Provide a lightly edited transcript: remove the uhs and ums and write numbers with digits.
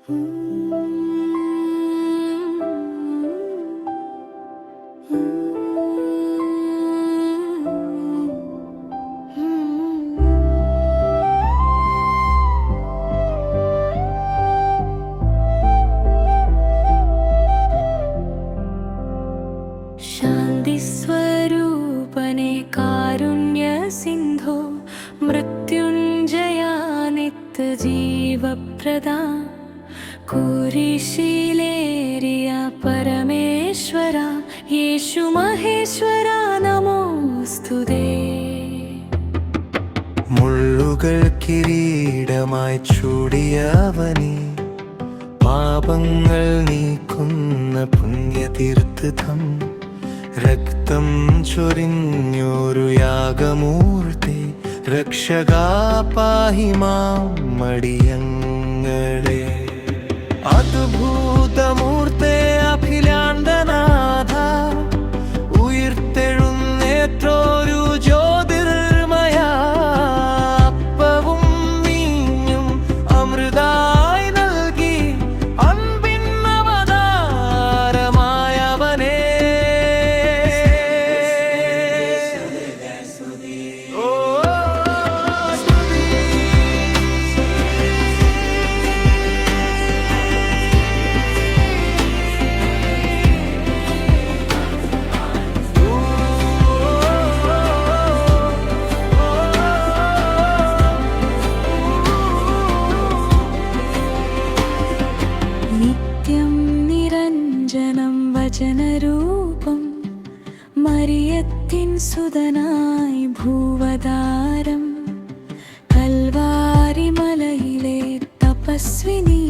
शान्तिस्वरूपने कारुण्य सिन्धो मृत्युञ्जया नित्यजीवप्रदा कुरिशिलेरिया परमेश्वरा येषु महेश्वरा नमोस्तुते മുള്ളുകൾ കിരീടമായി ചൂടിയവനേ, പാപങ്ങൾ നീക്കുന്ന പുണ്യതീർത്ഥം, രക്തം ചൊരിഞ്ഞൊരു യാഗമൂർത്തി, രക്ഷകാ പാഹി മാം മടിയങ്ങളെ. അദ്ഭുതമൂർത്തേ അഖിലാണ്ടനാഥ, ഉയിർത്തെഴുന്നേറ്റൊരു ജ്യോതിർമയ, അപ്പവും വീഞ്ഞും അമൃതായി നൽകി അൻപിൻ അവതാരമായവനേ. നിത്യം നിരഞ്ജനം വചനരൂപം, മറിയത്തിൻ സുതനായി ഭൂവതാരം, കൽവാരി മലയിലെ തപസ്വിനി